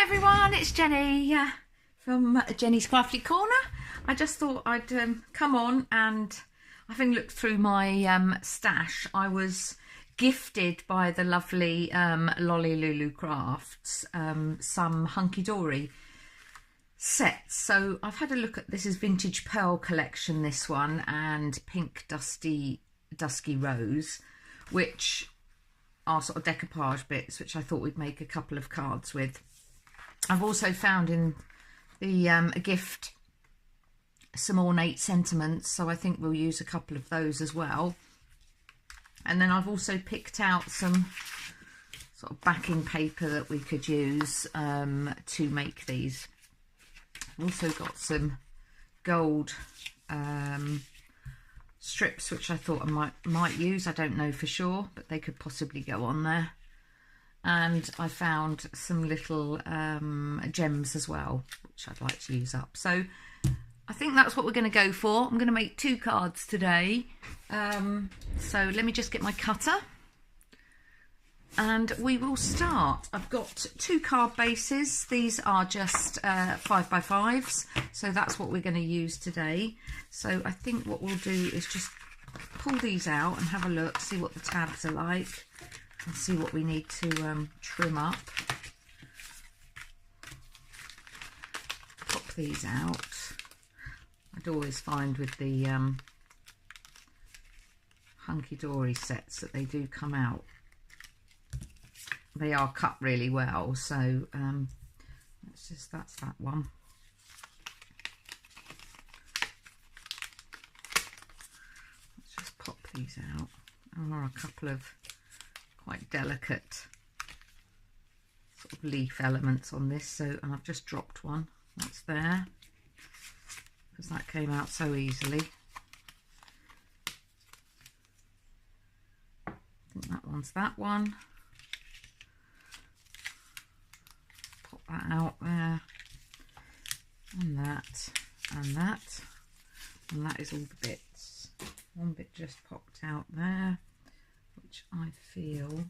everyone, it's Jenny from Jenny's Crafty Corner. I just thought I'd come on and having looked through my stash, I was gifted by the lovely Lolly Lulu Crafts some hunky-dory sets. So I've had a look at, this is Vintage Pearl collection, this one, and Pink Dusky Rose, which are sort of decoupage bits, which I thought we'd make a couple of cards with. I've also found in the a gift some ornate sentiments, so I think we'll use a couple of those as well. And then I've also picked out some sort of backing paper that we could use to make these. I've also got some gold strips, which I thought I might use. I don't know for sure, but they could possibly go on there. And I found some little gems as well, which I'd like to use up. So I think that's what we're going to go for. I'm going to make 2 cards today. So let me just get my cutter and we will start. I've got 2 card bases. These are just 5x5s. So that's what we're going to use today. So I think what we'll do is just pull these out and have a look, see what the tabs are like, and see what we need to trim up. Pop these out. I'd always find with the hunky-dory sets that they do come out. They are cut really well, so that's that one. Let's just pop these out. There are a couple of quite delicate sort of leaf elements on this, so, and I've just dropped one. That's there, because that came out so easily. I think that one's that one. Pop that out there, and that, and that, and that is all the bits. One bit just popped out there, which I feel,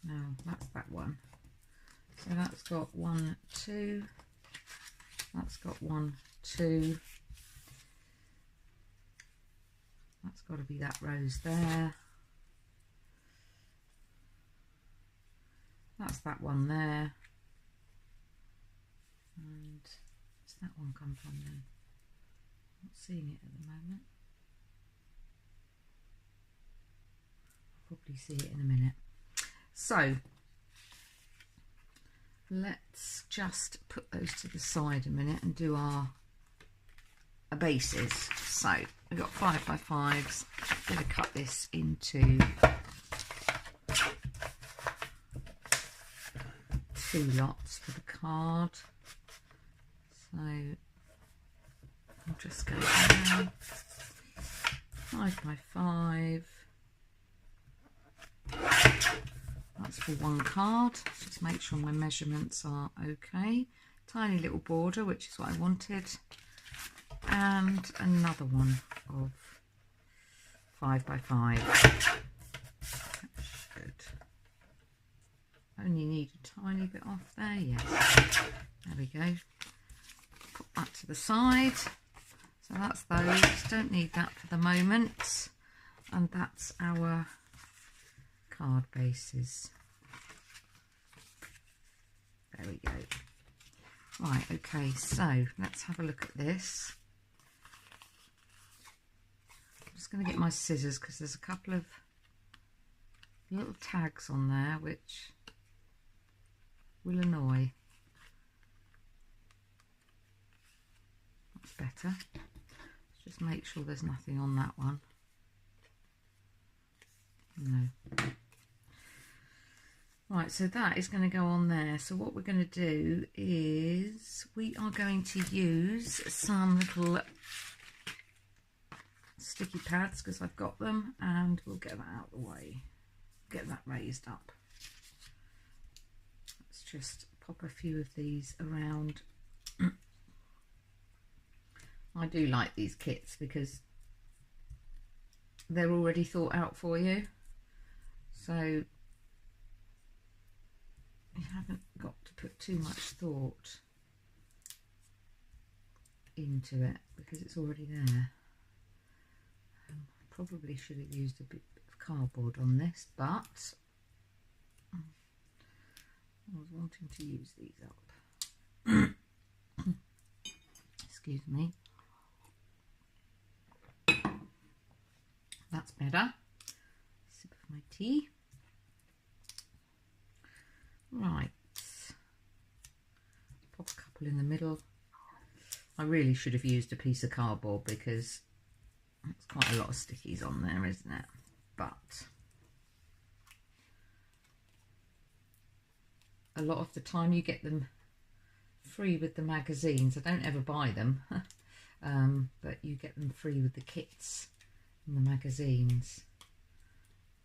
no, that's that one. So that's got 1, 2, that's got 1, 2, that's got to be that rose there, that's that one there, and where's that one come from then? Not seeing it at the moment. Probably see it in a minute. So let's just put those to the side a minute and do our bases. So we've got 5x5s. I'm going to cut this into 2 lots for the card. So I'll just go down 5x5. That's for 1 card. Just make sure my measurements are okay. Tiny little border, which is what I wanted, and another one of 5x5. That should only need a tiny bit off there. Yes, there we go. Put that to the side. So that's those. Don't need that for the moment, and that's our card bases. There we go. Right, okay, so let's have a look at this. I'm just going to get my scissors because there's a couple of little tags on there which will annoy. That's better. Let's just make sure there's nothing on that one. No. Right, so that is going to go on there. So what we're going to do is we are going to use some little sticky pads because I've got them, and we'll get that out of the way. Get that raised up. Let's just pop a few of these around. I do like these kits because they're already thought out for you. So you haven't got to put too much thought into it because it's already there. Probably should have used a bit of cardboard on this, but I was wanting to use these up. Excuse me. That's better. Sip of my tea. Right. Pop a couple in the middle. I really should have used a piece of cardboard because it's quite a lot of stickies on there, isn't it? But a lot of the time you get them free with the magazines. I don't ever buy them, but you get them free with the kits in the magazines.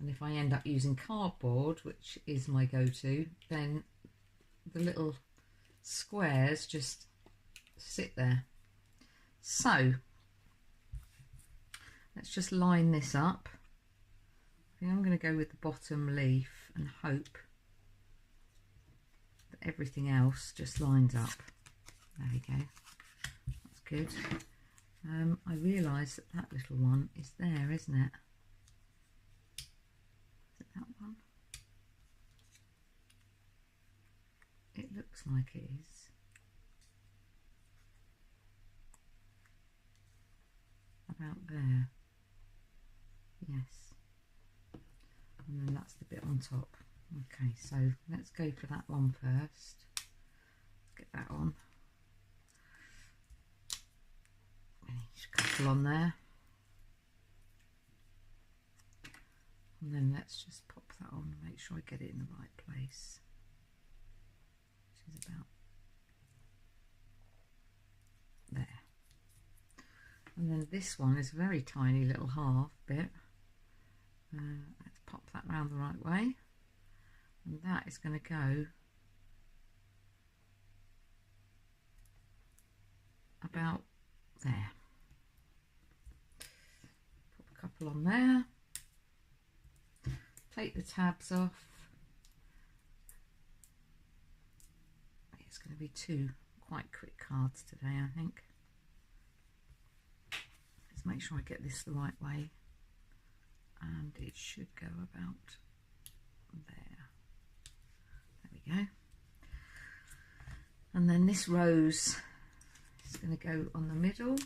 And if I end up using cardboard, which is my go-to, then the little squares just sit there. So let's just line this up. I think I'm going to go with the bottom leaf and hope that everything else just lines up. There we go. That's good. I realise that that little one is there, isn't it? Is it that one? It looks like it is. About there. Yes. And then that's the bit on top. Okay, so let's go for that one first. Let's get that on. A couple on there. And then let's just pop that on and make sure I get it in the right place. Which is about there. And then this one is a very tiny little half bit. Let's pop that round the right way. And that is going to go about there. Pop a couple on there. Take the tabs off. It's going to be two quite quick cards today, I think. Let's make sure I get this the right way. And it should go about there. There we go. And then this rose is going to go on the middle.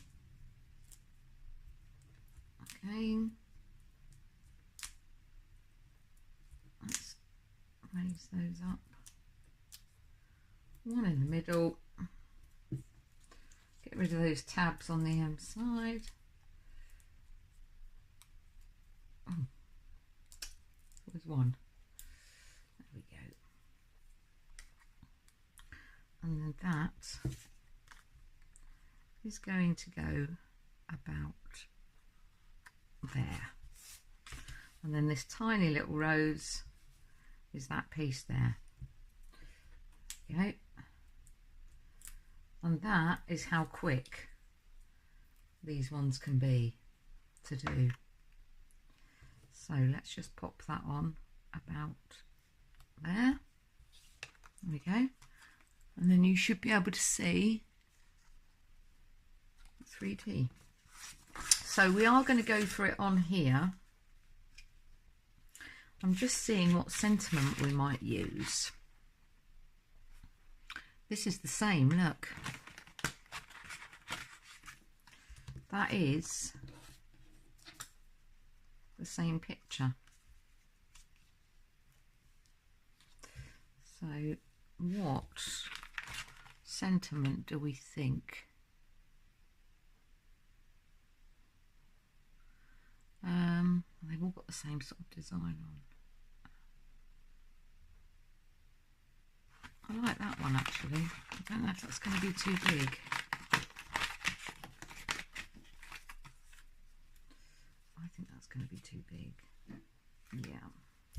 Okay. Let's raise those up. One in the middle. Get rid of those tabs on the side. Oh, there's one. There we go. And then that is going to go about there. And then this tiny little rose is that piece there. Okay. And that is how quick these ones can be to do. So let's just pop that on about there. There we go. And then you should be able to see 3D. So we are going to go for it on here. I'm just seeing what sentiment we might use. This is the same, look. That is the same picture. So what sentiment do we think? They've all got the same sort of design on. I like that one actually. I don't know if that's going to be too big. I think that's going to be too big. Yeah,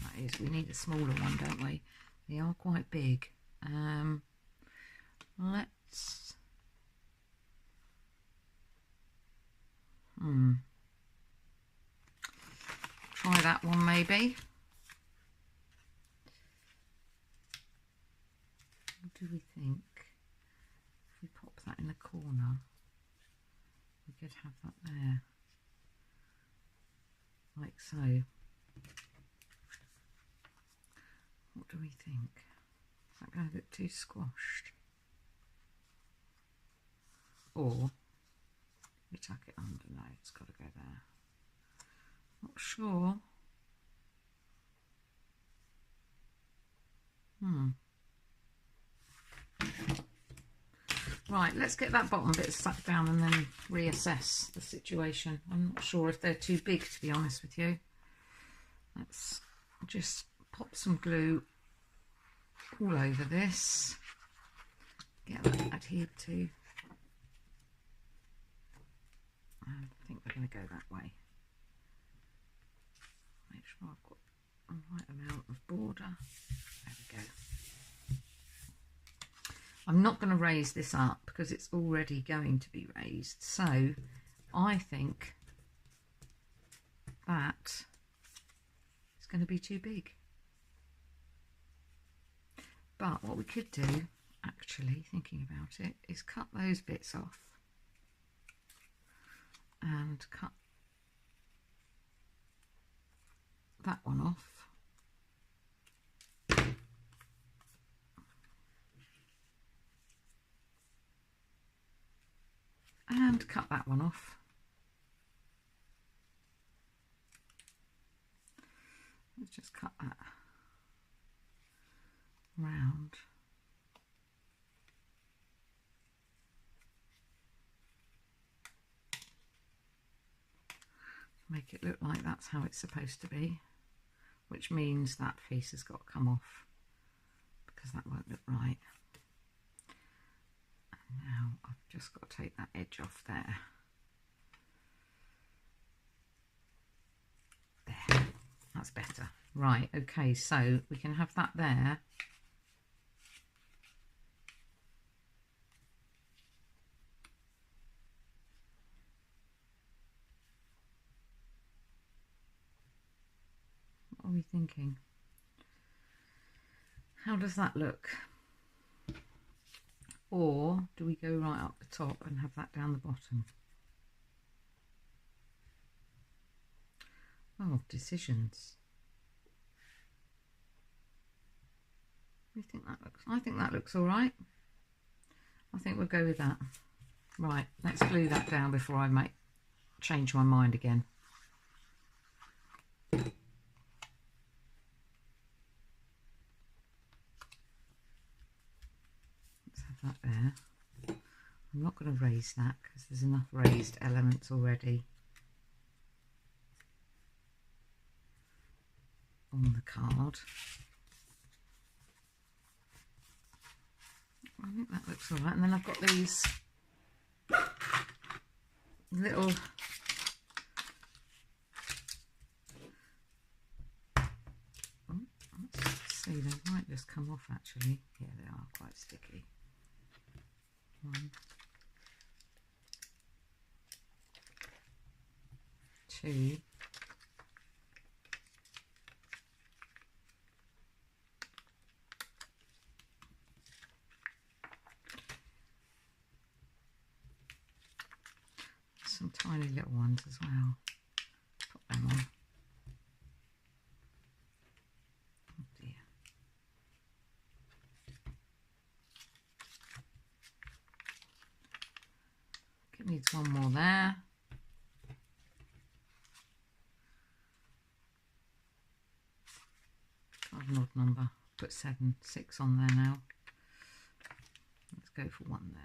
that is. We need a smaller one, don't we? They are quite big. Let's... try that one maybe. we think? If we pop that in the corner, we could have that there, like so. What do we think? Is that going to look too squashed? Or we tuck it under? No, it's got to go there. Not sure. Right, let's get that bottom bit stuck down and then reassess the situation. I'm not sure if they're too big, to be honest with you. Let's just pop some glue all over this. Get that adhered to. I think we're going to go that way. Make sure I've got the right amount of border. There we go. I'm not going to raise this up because it's already going to be raised. So I think that is going to be too big. But what we could do, actually, thinking about it, is cut those bits off and cut that one off. And cut that one off. Let's just cut that round. Make it look like that's how it's supposed to be, which means that piece has got to come off because that won't look right. Now I've just got to take that edge off there. There, that's better. Right, okay, so we can have that there. What are we thinking? How does that look? Or do we go right up the top and have that down the bottom? Oh, decisions. What do you think that looks? I think that looks all right. I think we'll go with that. Right, let's glue that down before I change my mind again. That there. I'm not going to raise that because there's enough raised elements already on the card. I think that looks all right. And then I've got these little let's see, they might just come off actually. Yeah, they are quite sticky. 1, 2, some tiny little ones as well. Put them on. Oh dear. It needs one more there. I have an odd number. Put 7, 6 on there now. Let's go for one there.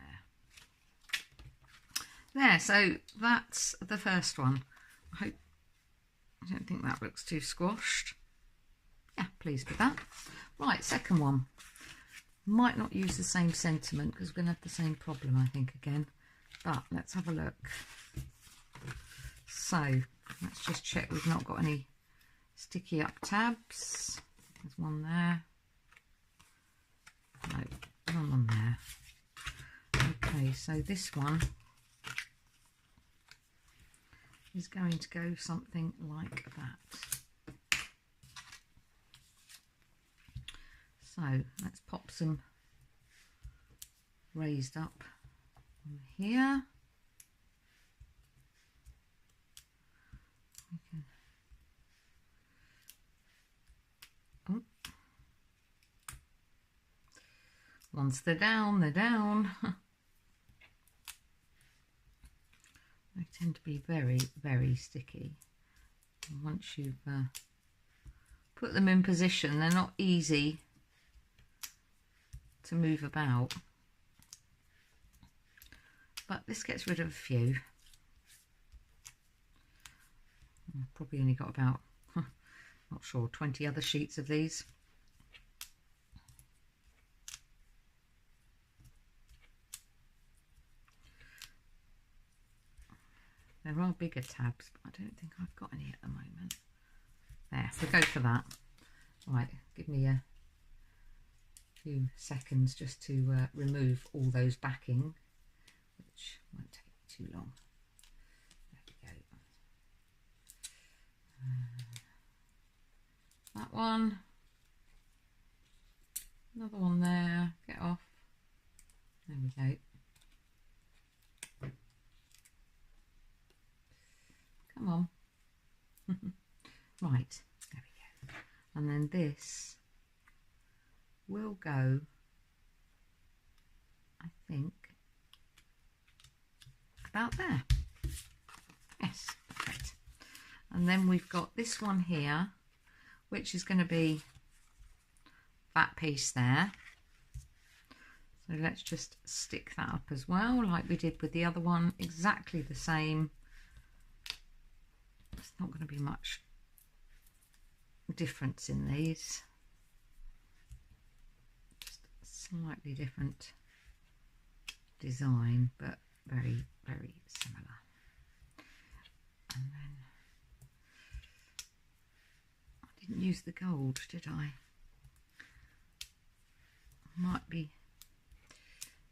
There, so that's the first one. I don't think that looks too squashed. Yeah, pleased with that. Right, second one. Might not use the same sentiment because we're going to have the same problem, I think, again. But let's have a look. So let's just check we've not got any sticky up tabs. There's one there. No, none on there. Okay, so this one is going to go something like that. So let's pop some raised up on here. Oh. Once they're down, they're down. They tend to be very, very sticky. And once you've put them in position, they're not easy to move about. But this gets rid of a few. I've probably only got about, not sure, 20 other sheets of these. There are bigger tabs, but I don't think I've got any at the moment. There, so go for that. Right, give me a few seconds just to remove all those backing, which won't take too long. There we go. That one. Another one there. Get off. There we go. Come on. Right, there we go. And then this will go, I think, about there. Yes, perfect. And then we've got this one here, which is going to be that piece there. So let's just stick that up as well, like we did with the other one, exactly the same. There's not going to be much difference in these, just a slightly different design, but very, very similar. And then I didn't use the gold, did I? Might be,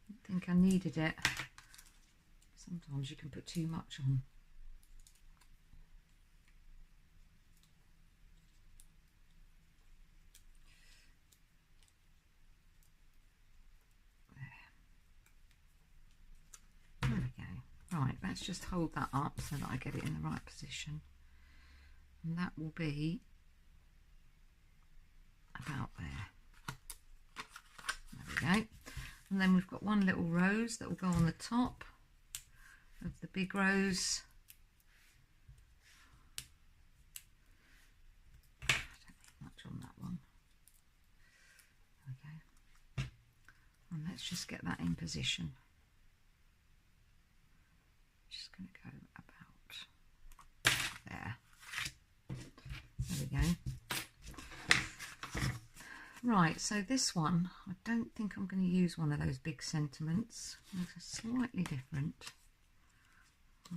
I don't think I needed it. Sometimes you can put too much on. Right, let's just hold that up so that I get it in the right position, and that will be about there. There we go. And then we've got one little rose that will go on the top of the big rose. I don't need much on that one. Okay, and let's just get that in position. Just going to go about there. There we go. Right, so this one, I don't think I'm going to use one of those big sentiments. It's slightly different.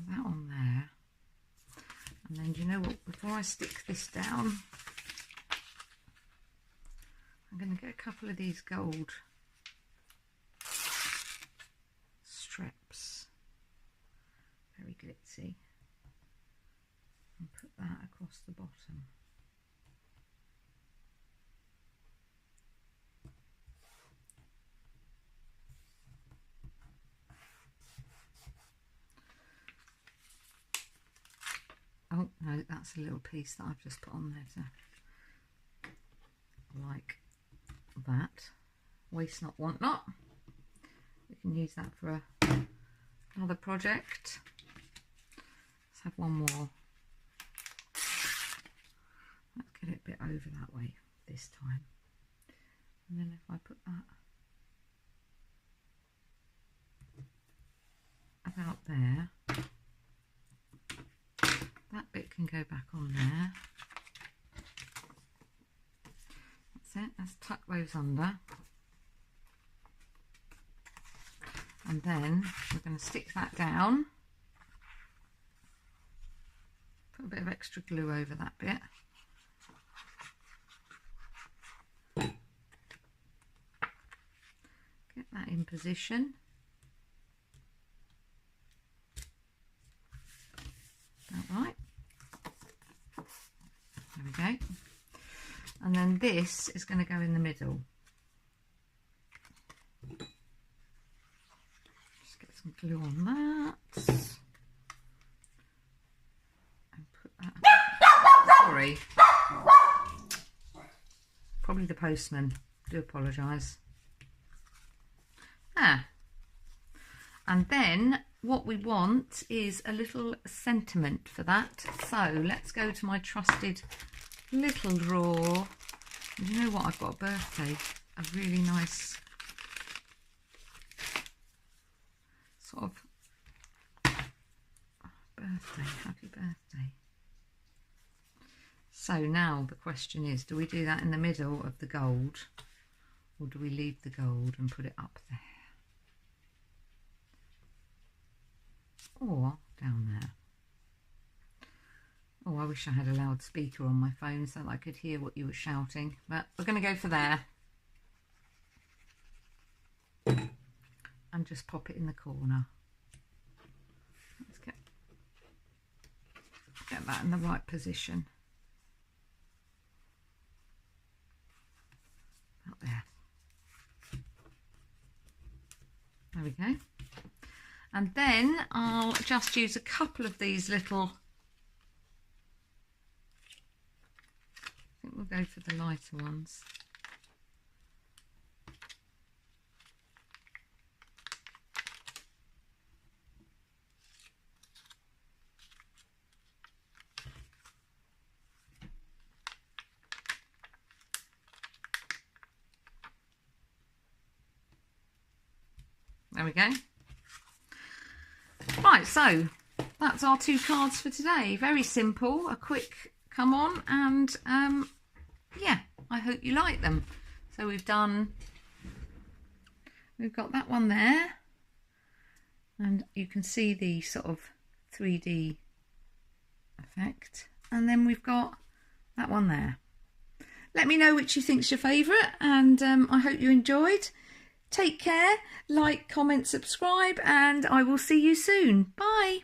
That on there. And then, do you know what? Before I stick this down, I'm going to get a couple of these gold strips. Very glitzy, and put that across the bottom. Oh no, that's a little piece that I've just put on there to, like that. Waste not, want not. We can use that for another project. Let's have one more. Let's get it a bit over that way this time. And then if I put that about there, that bit can go back on there. That's it. Let's tuck those under. And then we're going to stick that down. Put a bit of extra glue over that bit. Get that in position. About right. There we go. And then this is going to go in the middle. glue on that. And put that. Sorry. Probably the postman. Do apologise. And then what we want is a little sentiment for that. So let's go to my trusted little drawer. And you know what? I've got a birthday. A really nice sort of birthday. Happy birthday. So now the question is, do we do that in the middle of the gold, or do we leave the gold and put it up there? Or down there? Oh, I wish I had a loudspeaker on my phone so that I could hear what you were shouting, but we're going to go for there. And just pop it in the corner. Let's get that in the right position. Out there. There we go. And then I'll just use a couple of these little, I think we'll go for the lighter ones. There we go. Right, so that's our 2 cards for today. Very simple, a quick come on, and yeah, I hope you like them. So we've got that one there, and you can see the sort of 3D effect, and then we've got that one there. Let me know which you think's your favourite, and I hope you enjoyed. Take care, like, comment, subscribe, and I will see you soon. Bye.